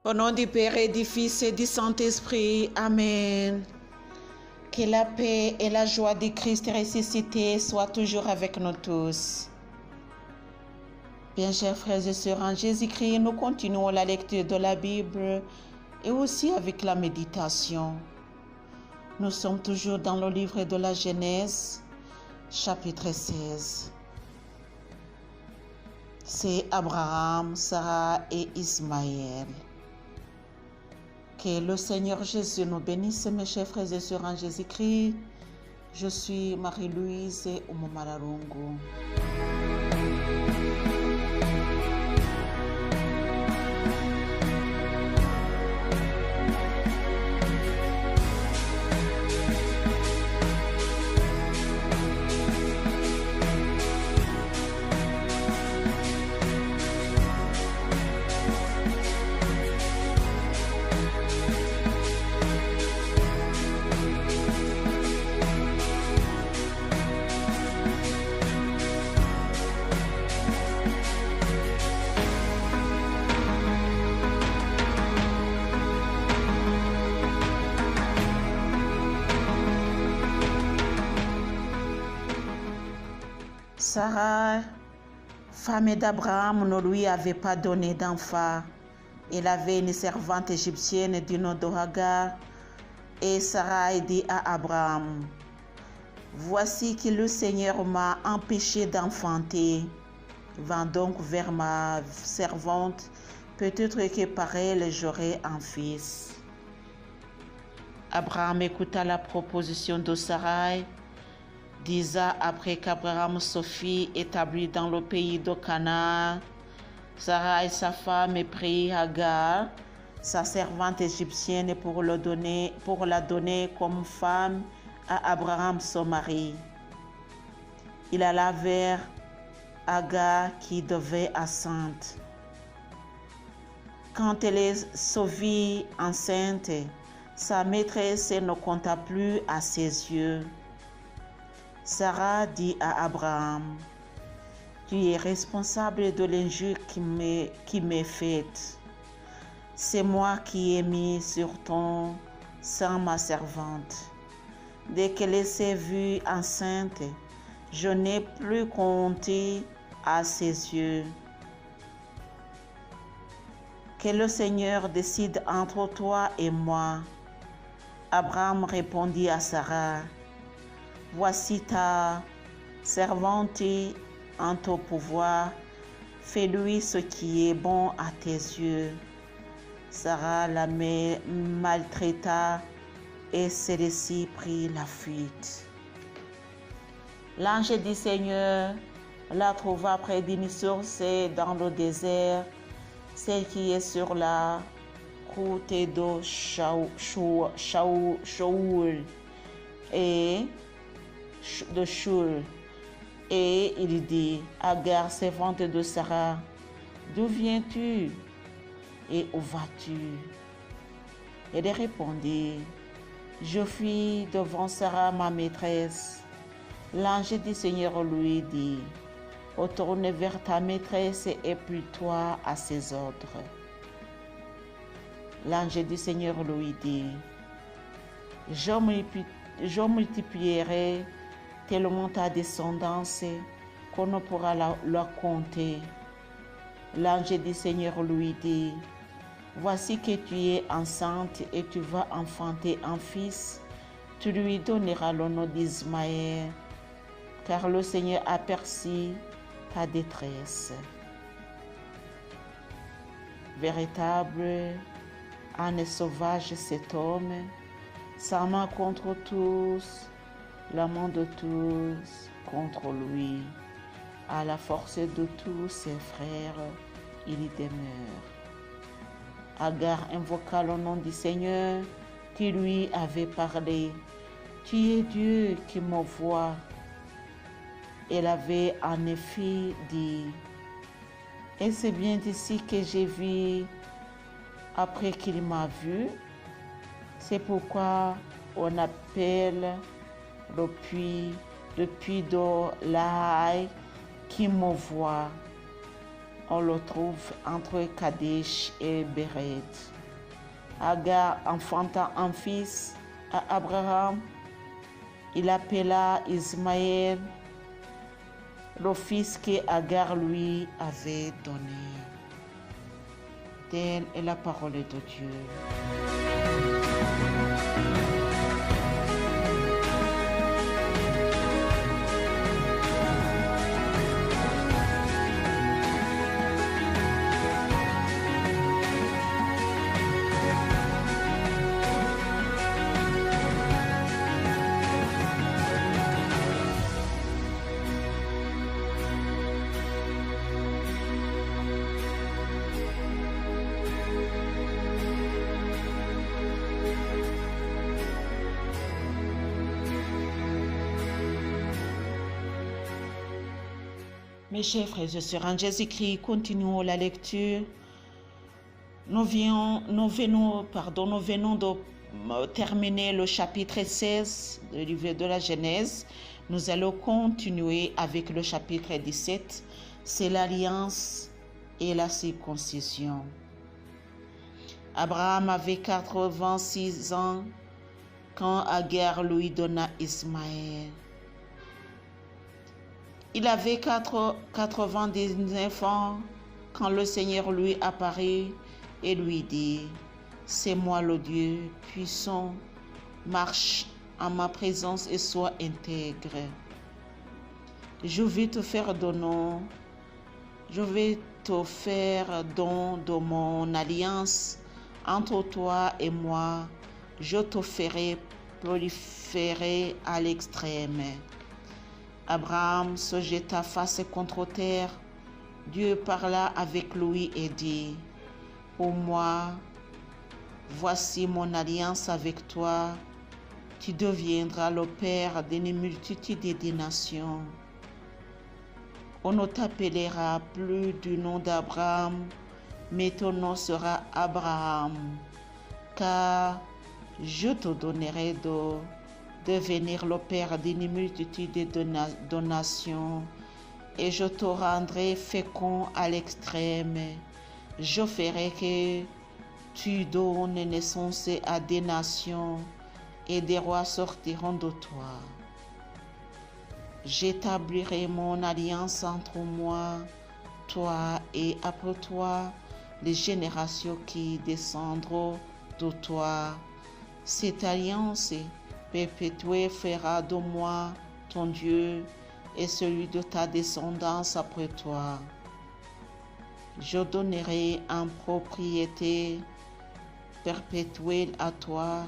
Au nom du Père et du Fils et du Saint-Esprit, Amen. Que la paix et la joie du Christ ressuscité soient toujours avec nous tous. Bien, chers frères et sœurs, en Jésus-Christ, nous continuons la lecture de la Bible et aussi avec la méditation. Nous sommes toujours dans le livre de la Genèse, chapitre 16. C'est Abraham, Sarah et Ismaël. Que le Seigneur Jésus nous bénisse, mes chers frères et sœurs en Jésus-Christ. Je suis Marie-Louise Oumomararungu. Sarah, femme d'Abraham, ne lui avait pas donné d'enfant. Elle avait une servante égyptienne du nom de Hagar. Et Sarah dit à Abraham, « Voici que le Seigneur m'a empêché d'enfanter. Va donc vers ma servante, peut-être que par elle j'aurai un fils. » Abraham écouta la proposition de Sarah. 10 ans après qu'Abraham se fit établi dans le pays de Canaan, Sarah et sa femme prirent Hagar, sa servante égyptienne, pour la donner comme femme à Abraham son mari. Il alla vers Hagar qui devait enceinte. Quand elle se vit enceinte, sa maîtresse ne compta plus à ses yeux. Sarah dit à Abraham, « Tu es responsable de l'injure qui m'est faite. C'est moi qui ai mis sur ton sein ma servante. Dès qu'elle s'est vue enceinte, je n'ai plus compté à ses yeux. Que le Seigneur décide entre toi et moi. » Abraham répondit à Sarah, « Voici ta servante en ton pouvoir, fais-lui ce qui est bon à tes yeux. » Sarah la maltraita et celle-ci prit la fuite. L'ange du Seigneur la trouva près d'une source dans le désert, celle qui est sur la route de Shaoul de Shur. Et il dit, Hagar, servante de Sarah, d'où viens-tu et où vas-tu? Elle répondit, je fuis devant Sarah, ma maîtresse. L'ange du Seigneur lui dit, retourne vers ta maîtresse et plie-toi à ses ordres. L'ange du Seigneur lui dit, je multiplierai tellement ta descendance qu'on ne pourra la compter. L'ange du Seigneur lui dit, voici que tu es enceinte et tu vas enfanter un fils. Tu lui donneras le nom d'Ismaël, car le Seigneur aperçut ta détresse. Véritable âne sauvage cet homme, sa main contre tous, la main de tous contre lui. À la force de tous ses frères, il y demeure. Hagar invoqua le nom du Seigneur qui lui avait parlé. Tu es Dieu qui me voit. Elle avait en effet dit, et c'est bien d'ici que j'ai vu après qu'il m'a vu. C'est pourquoi on appelle le puits de Lahai qui me voit. On le trouve entre Kadesh et Béred. Agar enfanta un fils à Abraham. Il appela Ismaël, le fils qu'Agar lui avait donné. Telle est la parole de Dieu. Mes chers frères et sœurs, en Jésus-Christ, continuons la lecture. Nous venons de terminer le chapitre 16 du livre de la Genèse. Nous allons continuer avec le chapitre 17. C'est l'alliance et la circoncision. Abraham avait 86 ans quand Agar lui donna Ismaël. Il avait 99 ans quand le Seigneur lui apparut et lui dit, « C'est moi le Dieu puissant, marche en ma présence et sois intègre. Je vais te faire don de mon alliance entre toi et moi. Je te ferai proliférer à l'extrême. » Abraham se jeta face contre terre. Dieu parla avec lui et dit, « Pour moi, voici mon alliance avec toi. Tu deviendras le père d'une multitude de nations. On ne t'appellera plus du nom d'Abraham, mais ton nom sera Abraham, car je te donnerai de devenir le père d'une multitude de nations, et je te rendrai fécond à l'extrême. Je ferai que tu donnes naissance à des nations, et des rois sortiront de toi. J'établirai mon alliance entre moi, toi et après toi, les générations qui descendront de toi. Cette alliance perpétuée fera de moi ton Dieu et celui de ta descendance après toi. Je donnerai en propriété perpétuelle à toi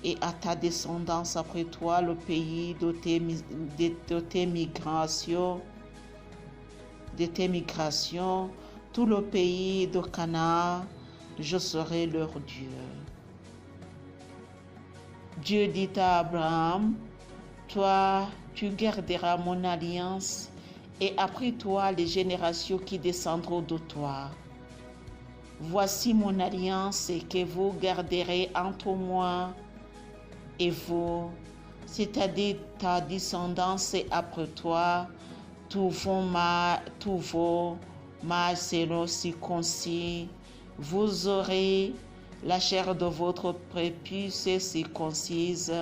et à ta descendance après toi le pays de tes migrations, tout le pays de Canaan, je serai leur Dieu. Dieu dit à Abraham, toi, tu garderas mon alliance et après toi les générations qui descendront de toi. Voici mon alliance que vous garderez entre moi et vous, c'est-à-dire ta descendance et après toi, tous vos mâles seront circoncis. Vous aurez la chair de votre prépuce circoncise,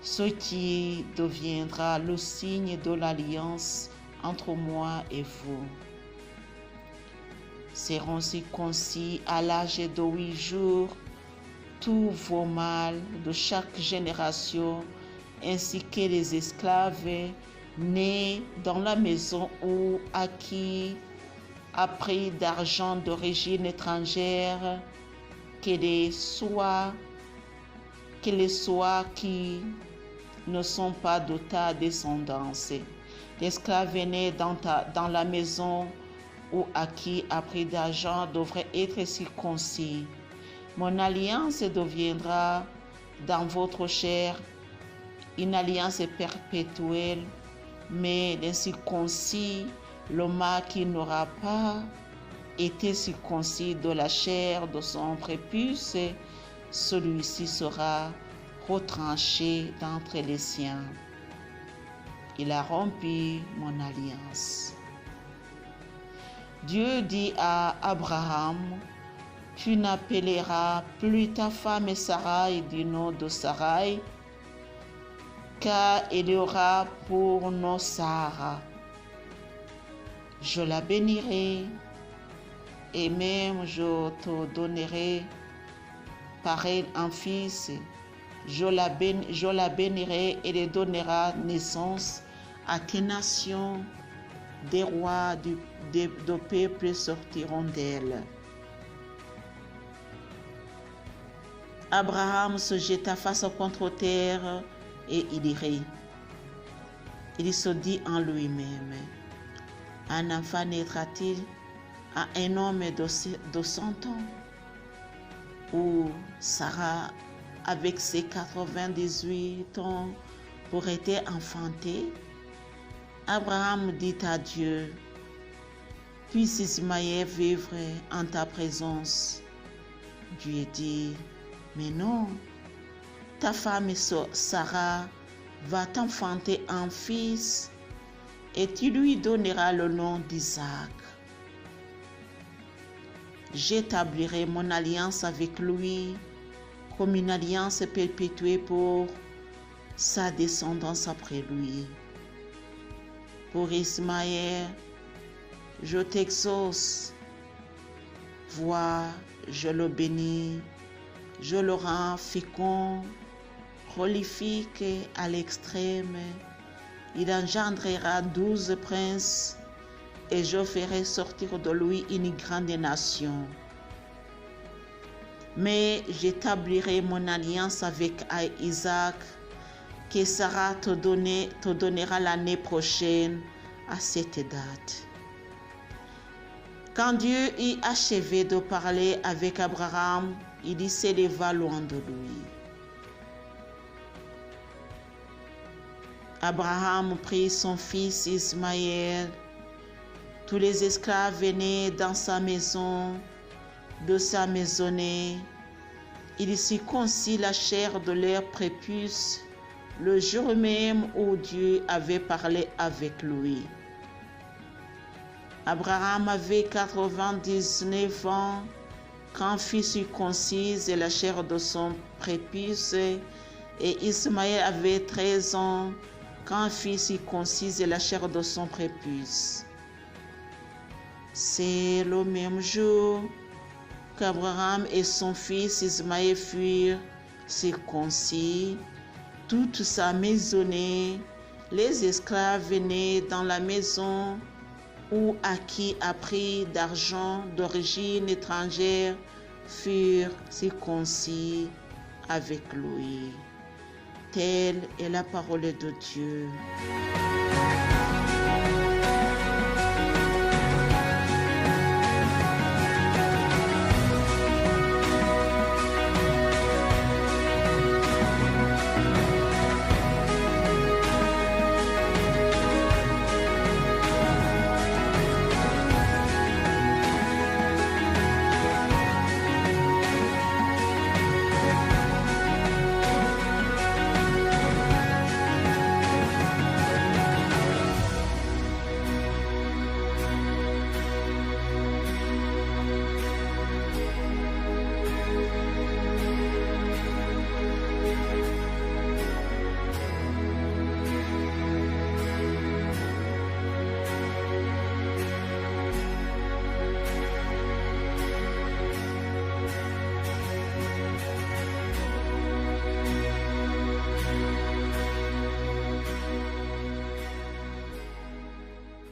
ce qui deviendra le signe de l'alliance entre moi et vous. Seront circoncis à l'âge de 8 jours tous vos mâles de chaque génération, ainsi que les esclaves nés dans la maison ou acquis à prix d'argent d'origine étrangère, que les soient qui ne sont pas de ta descendance. L'esclave né dans la maison ou acquis à prix d'argent devrait être circoncis. Mon alliance deviendra dans votre chair une alliance perpétuelle, mais l'incirconcis, le mâle qui n'aura pas été circoncis de la chair de son prépuce, celui-ci sera retranché d'entre les siens. Il a rompu mon alliance. Dieu dit à Abraham, tu n'appelleras plus ta femme Sarai du nom de Sarai, car il y aura pour nom Sarah. Je la bénirai et même je te donnerai par elle un fils. Je la bénirai et elle donnera naissance à tes nations. Des rois de peuples sortiront d'elle. Abraham se jeta face contre terre et il rit. Il se dit en lui-même, un enfant naîtra-t-il à un homme de 100 ans? Ou Sarah, avec ses 98 ans, pourrait-elle enfanter? Abraham dit à Dieu, puisse Ismaël vivre en ta présence. Dieu dit, mais non, ta femme Sarah va t'enfanter un fils et tu lui donneras le nom d'Isaac. J'établirai mon alliance avec lui comme une alliance perpétuée pour sa descendance après lui. Pour Ismaël, je t'exauce. Vois, je le bénis, je le rends fécond, prolifique à l'extrême. Il engendrera 12 princes et je ferai sortir de lui une grande nation. Mais j'établirai mon alliance avec Isaac, que Sarah te donnera l'année prochaine à cette date. Quand Dieu eut achevé de parler avec Abraham, il s'éleva loin de lui. Abraham prit son fils Ismaël. Tous les esclaves venaient dans sa maison, de sa maisonnée. Il circoncit la chair de leur prépuce le jour même où Dieu avait parlé avec lui. Abraham avait 99 ans quand fut circoncise la chair de son prépuce, et Ismaël avait 13 ans quand fut circoncise la chair de son prépuce. C'est le même jour qu'Abraham et son fils Ismaël furent circoncis. Toute sa maisonnée, les esclaves venaient dans la maison où à qui a pris d'argent d'origine étrangère furent circoncis avec lui. Telle est la parole de Dieu.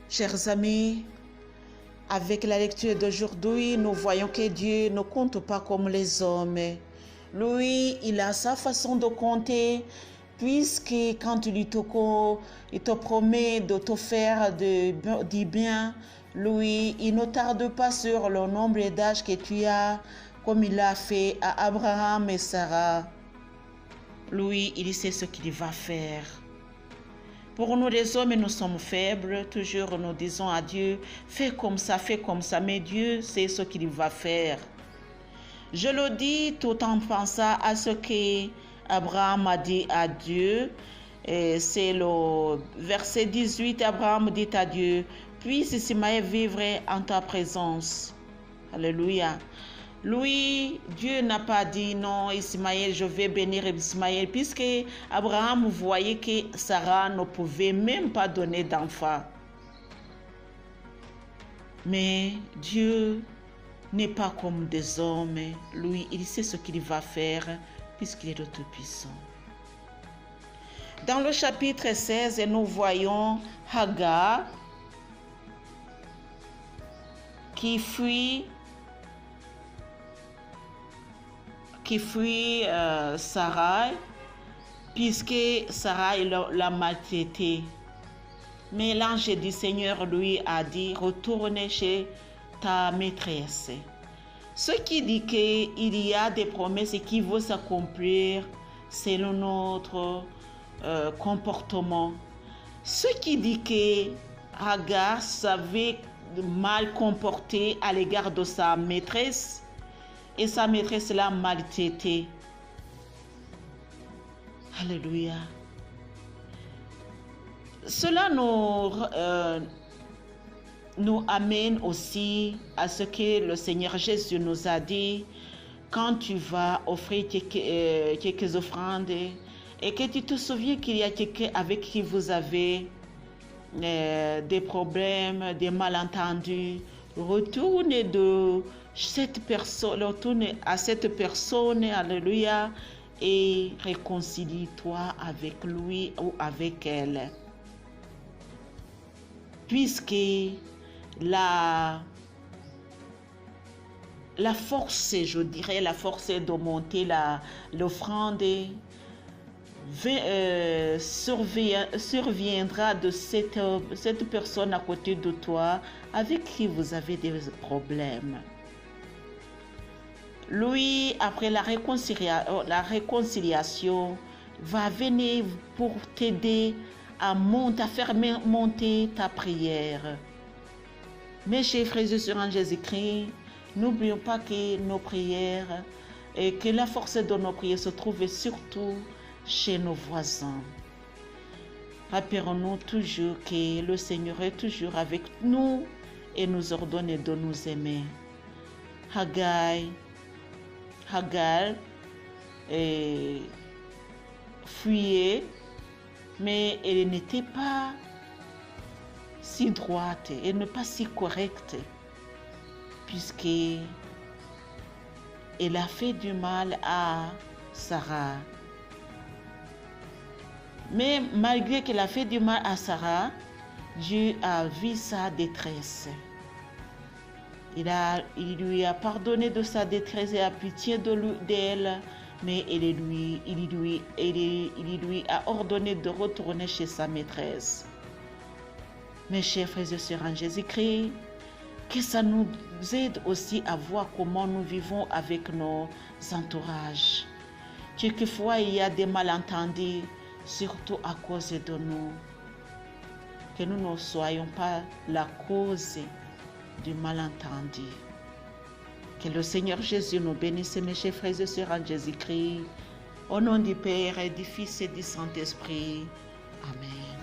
Chers amis, avec la lecture d'aujourd'hui, nous voyons que Dieu ne compte pas comme les hommes. Lui, il a sa façon de compter, puisque quand il te promet de te faire du bien, lui, il ne tarde pas sur le nombre d'âges que tu as, comme il a fait à Abraham et Sarah. Lui, il sait ce qu'il va faire. Pour nous les hommes, nous sommes faibles. Toujours nous disons à Dieu, fais comme ça, mais Dieu sait ce qu'il va faire. Je le dis tout en pensant à ce qu'Abraham a dit à Dieu. C'est le verset 18, Abraham dit à Dieu, puisse Ismaël vivre en ta présence. Alléluia. Lui, Dieu n'a pas dit non, Ismaël, je vais bénir Ismaël, puisque Abraham voyait que Sarah ne pouvait même pas donner d'enfant. Mais Dieu n'est pas comme des hommes. Lui, il sait ce qu'il va faire, puisqu'il est le Tout-Puissant. Dans le chapitre 16, nous voyons Hagar qui fuit Sarah, puisque Sarah l'a maltraité. Mais l'ange du Seigneur lui a dit, retourne chez ta maîtresse. Ce qui dit qu'il y a des promesses qui vont s'accomplir selon notre comportement. Ce qui dit que Hagar s'avait mal comporté à l'égard de sa maîtresse et sa maîtresse l'a maltraité. Alléluia. Cela nous amène aussi à ce que le Seigneur Jésus nous a dit, quand tu vas offrir quelques offrandes et que tu te souviens qu'il y a quelqu'un avec qui vous avez des problèmes, des malentendus, retourne à cette personne, alléluia, et réconcilie-toi avec lui ou avec elle. Puisque la force, je dirais, la force de monter l'offrande surviendra de cette personne à côté de toi avec qui vous avez des problèmes. Lui, après la réconciliation, va venir pour t'aider à faire monter ta prière. Mes chers frères et sœurs en Jésus-Christ, n'oublions pas que nos prières et que la force de nos prières se trouve surtout chez nos voisins. Rappelons-nous toujours que le Seigneur est toujours avec nous et nous ordonne de nous aimer. Hagar fuyait, mais elle n'était pas si droite, elle n'est pas si correcte, puisqu'elle a fait du mal à Sarah. Mais malgré qu'elle a fait du mal à Sarah, Dieu a vu sa détresse. Il lui a pardonné de sa détresse et a pitié d'elle, mais il lui a ordonné de retourner chez sa maîtresse. Mes chers frères et sœurs en Jésus-Christ, que ça nous aide aussi à voir comment nous vivons avec nos entourages. Quelquefois, il y a des malentendus, surtout à cause de nous. Que nous ne soyons pas la cause du malentendu. Que le Seigneur Jésus nous bénisse, mes chers frères et sœurs en Jésus-Christ. Au nom du Père, et du Fils et du Saint-Esprit. Amen.